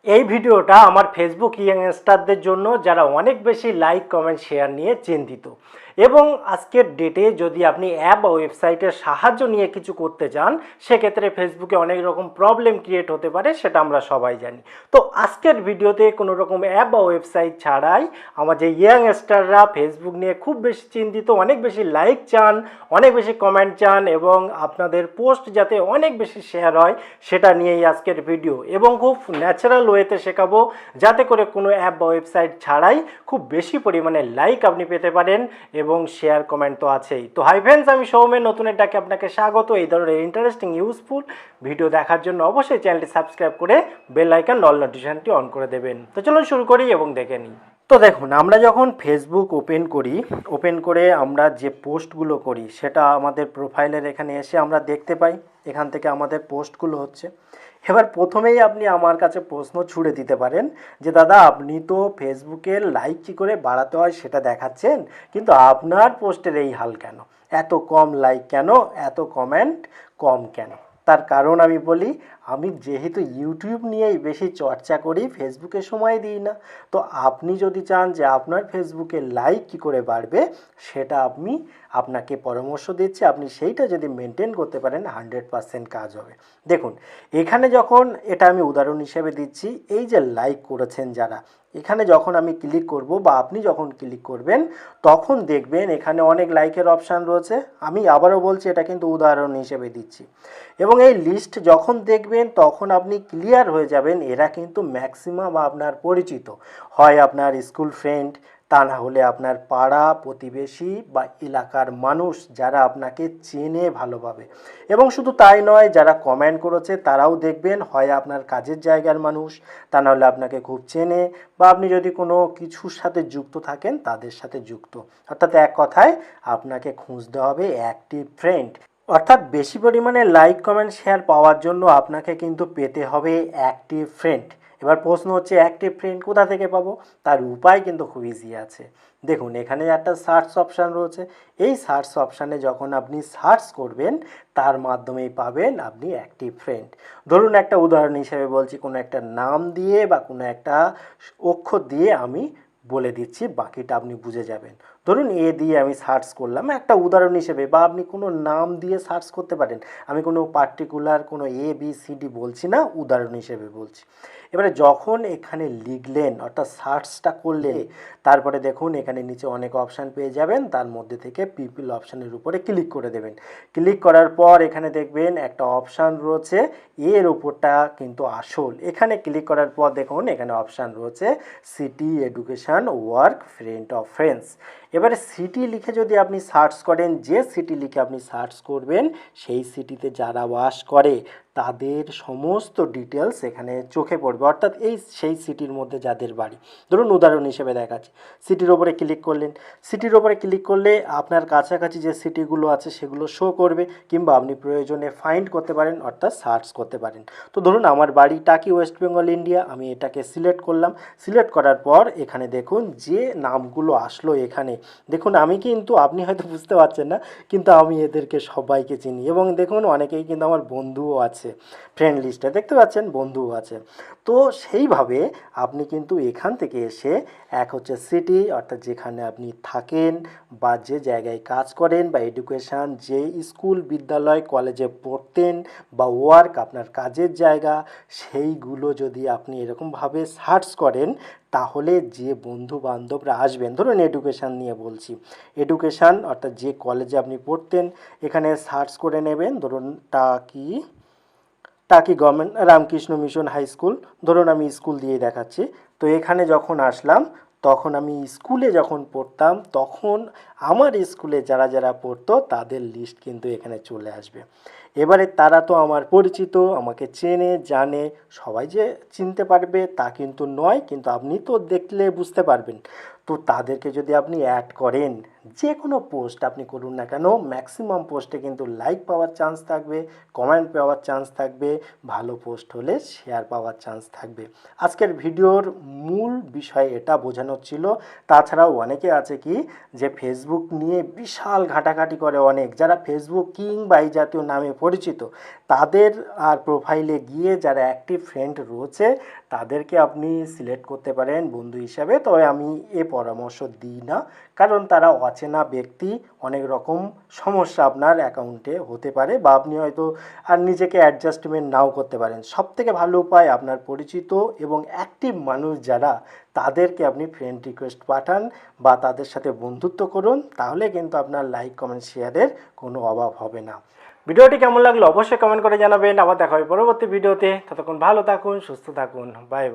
এই ভিডিওটা আমার ফেসবুক ইয়ংস্টারদের জন্য যারা অনেক বেশি লাইক কমেন্ট শেয়ার নিয়ে চিন্তিত এবং আজকের ডেটে যদি আপনি অ্যাপ বা ওয়েবসাইটের সাহায্য নিয়ে কিছু করতে চান সেক্ষেত্রে ফেসবুকে অনেক রকম প্রবলেম ক্রিয়েট হতে পারে, সেটা আমরা সবাই জানি। তো আজকের ভিডিওতে কোনো রকম অ্যাপ বা ওয়েবসাইট ছাড়াই আমার যে ইয়ংস্টাররা ফেসবুক নিয়ে খুব বেশি চিন্তিত, অনেক বেশি লাইক চান, অনেক বেশি কমেন্ট চান এবং আপনাদের পোস্ট যাতে অনেক বেশি শেয়ার হয় সেটা নিয়েই আজকের ভিডিও, এবং খুব ন্যাচারাল ওয়েতে শেখাবো যাতে করে কোনো অ্যাপ বা ওয়েবসাইট ছাড়াই খুব বেশি পরিমাণে লাইক আপনি পেতে পারেন এবং শেয়ার কমেন্ট তো আছেই। তো হাই ফ্রেন্ডস, আমি সৌমেন নতুনের ডাকে আপনাকে স্বাগত। এই ধরনের ইন্টারেস্টিং ইউজফুল ভিডিও দেখার জন্য অবশ্যই চ্যানেলটি সাবস্ক্রাইব করে বেল আইকন অল নোটিফিকেশনটি অন করে দেবেন। তো চলুন শুরু করি এবং দেখে নিই। তো দেখুন, আমরা যখন ফেসবুক ওপেন করে আমরা যে পোস্টগুলো করি সেটা আমাদের প্রোফাইলের এখানে এসে আমরা দেখতে পাই। এখান থেকে আমাদের পোস্টগুলো হচ্ছে। এবার প্রথমেই আপনি আমার কাছে প্রশ্ন ছুড়ে দিতে পারেন যে দাদা, আপনি তো ফেসবুকে লাইক কী করে বাড়াতে হয় সেটা দেখাচ্ছেন, কিন্তু আপনার পোস্টের এই হাল কেন? এত কম লাইক কেন? এত কমেন্ট কম কেন? তার কারণ আমি বলি, আমি যেহেতু ইউটিউব নিয়েই বেশি চর্চা করি, ফেসবুকে সময় দিই না। তো আপনি যদি চান যে আপনার ফেসবুকে লাইক কী করে বাড়বে সেটা আপনাকে পরামর্শ দিচ্ছি, আপনি সেইটা যদি মেনটেন করতে পারেন 100% কাজ হবে। দেখুন, এখানে যখন এটা আমি উদাহরণ হিসেবে দিচ্ছি, এই যে লাইক করেছেন যারা, এখানে যখন আমি ক্লিক করব বা আপনি যখন ক্লিক করবেন তখন দেখবেন এখানে অনেক লাইকের অপশান রয়েছে। আমি আবারও বলছি, এটা কিন্তু উদাহরণ হিসেবে দিচ্ছি। এবং এই লিস্ট যখন দেখবেন তখন আপনি ক্লিয়ার হয়ে যাবেন এরা কিন্তু ম্যাক্সিমাম আপনার পরিচিত, হয় আপনার স্কুল ফ্রেন্ড, তা না হলে আপনার পাড়া প্রতিবেশী বা এলাকার মানুষ যারা আপনাকে চেনে ভালোভাবে। এবং শুধু তাই নয়, যারা কমেন্ট করেছে তারাও দেখবেন হয় আপনার কাজের জায়গার মানুষ, তা নাহলে আপনাকে খুব চেনে, বা আপনি যদি কোনো কিছুর সাথে যুক্ত থাকেন তাদের সাথে যুক্ত। অর্থাৎ এক কথায় আপনাকে খুঁজতে হবে অ্যাক্টিভ ফ্রেন্ড। অর্থাৎ বেশি পরিমাণে লাইক কমেন্ট শেয়ার পাওয়ার জন্য আপনাকে কিন্তু পেতে হবে অ্যাক্টিভ ফ্রেন্ড। এবার প্রশ্ন হচ্ছে, অ্যাক্টিভ ফ্রেন্ড কোথা থেকে পাবো? তার উপায় কিন্তু খুব ইজি আছে। দেখুন, এখানে একটা সার্চ অপশান রয়েছে। এই সার্চ অপশানে যখন আপনি সার্চ করবেন তার মাধ্যমেই পাবেন আপনি অ্যাক্টিভ ফ্রেন্ড। ধরুন, একটা উদাহরণ হিসেবে বলছি, কোনো একটা নাম দিয়ে বা কোনো একটা অক্ষর দিয়ে আমি বলে দিচ্ছি, বাকিটা আপনি বুঝে যাবেন। ধরুন, এ দিয়ে আমি সার্চ করলাম একটা উদাহরণ হিসেবে, বা আপনি কোনো নাম দিয়ে সার্চ করতে পারেন। আমি কোনো পার্টিকুলার কোনো ABCD বলছি না, উদাহরণ হিসেবে বলছি। এবারে যখন এখানে লিখলেন অর্থাৎ সার্চটা করলেন, তারপরে দেখুন এখানে নিচে অনেক অপশান পেয়ে যাবেন, তার মধ্যে থেকে পিপল অপশানের উপরে ক্লিক করে দেবেন। ক্লিক করার পর এখানে দেখবেন একটা অপশান রয়েছে, এর উপরটা কিন্তু আসল। এখানে ক্লিক করার পর দেখুন এখানে অপশান রয়েছে city, education, work, friend of friends. এবারে সিটি লিখে যদি আপনি সার্চ করেন, যে সিটি লিখে আপনি সার্চ করবেন সেই সিটিতে যারা বাস করে তাদের সমস্ত ডিটেলস এখানে চোখে পড়বে, অর্থাৎ সেই সিটির মধ্যে যাদের বাড়ি। ধরুন উদাহরণ হিসেবে দেখাচ্ছি, সিটির ওপরে ক্লিক করলেন। সিটির ওপরে ক্লিক করলে আপনার কাছাকাছি যে সিটিগুলো আছে সেগুলো শো করবে, কিংবা আপনি প্রয়োজনে ফাইন্ড করতে পারেন অর্থাৎ সার্চ করতে পারেন। তো ধরুন আমার বাড়ি টাকি, ওয়েস্ট বেঙ্গল, ইন্ডিয়া। আমি এটাকে সিলেক্ট করলাম। সিলেক্ট করার পর এখানে দেখুন যে নামগুলো আসলো, এখানে দেখুন আমি কিন্তু, আপনি হয়তো বুঝতে পারছেন না, কিন্তু আমি এদেরকে সবাইকে চিনি। এবং দেখুন অনেকেই কিন্তু আমার বন্ধুও আছে, ফ্রেন্ড লিস্টে দেখতে পাচ্ছেন বন্ধুও আছে। তো সেইভাবে আপনি কিন্তু এখান থেকে এসে, এক হচ্ছে সিটি অর্থাৎ যেখানে আপনি থাকেন বা যে জায়গায় কাজ করেন, বা এডুকেশান যে স্কুল, বিদ্যালয়, কলেজে পড়তেন, বা ওয়ার্ক আপনার কাজের জায়গা, সেইগুলো যদি আপনি এরকমভাবে সার্চ করেন তাহলে যে বন্ধু বান্ধবরা আসবেন, ধরুন এডুকেশান নিয়ে বলছি, এডুকেশান অর্থাৎ যে কলেজে আপনি পড়তেন এখানে সার্চ করে নেবেন। ধরুন Taki government Ramakrishna Mission high school, ধরুন আমি স্কুল দিয়ে দেখাচ্ছি। তো এখানে যখন আসলাম তখন আমি স্কুলে যখন পড়তাম তখন আমার স্কুলে যারা যারা পড়তো তাদের লিস্ট কিন্তু এখানে চলে আসবে। এবারে তারা তো আমার পরিচিত, আমাকে চেনে জানে, সবাই যে চিনতে পারবে তা কিন্তু নয়, কিন্তু আপনি তো দেখলে বুঝতে পারবেন। তো তাদেরকে যদি আপনি অ্যাড করেন, যে কোনো পোস্ট আপনি করুন না কেন, ম্যাক্সিমাম পোস্টে কিন্তু লাইক পাওয়ার চান্স থাকবে, কমেন্ট পাওয়ার চান্স থাকবে, ভালো পোস্ট হলে শেয়ার পাওয়ার চান্স থাকবে। আজকের ভিডিওর মূল বিষয় এটা বোঝানোর ছিল। তাছাড়াও অনেকে আছে কি যে ফেসবুক নিয়ে বিশাল ঘাটাঘাটি করে, অনেক যারা ফেসবুক কিং বা এই জাতীয় নামে পরিচিত, তাদের আর প্রোফাইলে গিয়ে যারা অ্যাক্টিভ ফ্রেন্ড রয়েছে তাদেরকে আপনি সিলেক্ট করতে পারেন বন্ধু হিসাবে। তবে আমি এ পরামর্শ দিই না, কারণ তারা অচেনা ব্যক্তি, অনেক রকম সমস্যা আপনার অ্যাকাউন্টে হতে পারে বা আপনি হয়তো আর নিজেকে অ্যাডজাস্টমেন্ট নাও করতে পারেন। সবথেকে ভালো উপায় আপনার পরিচিত এবং অ্যাক্টিভ মানুষ যারা, তাদেরকে আপনি ফ্রেন্ড রিকোয়েস্ট পাঠান বা তাদের সাথে বন্ধুত্ব করুন, তাহলে কিন্তু আপনার লাইক কমেন্ট শেয়ারের কোনো অভাব হবে না। ভিডিওটি কেমন লাগলো অবশ্যই কমেন্ট করে জানাবেন। আবার দেখা হবে পরবর্তী ভিডিওতে। ততক্ষণ ভালো থাকুন, সুস্থ থাকুন, বাই বাই।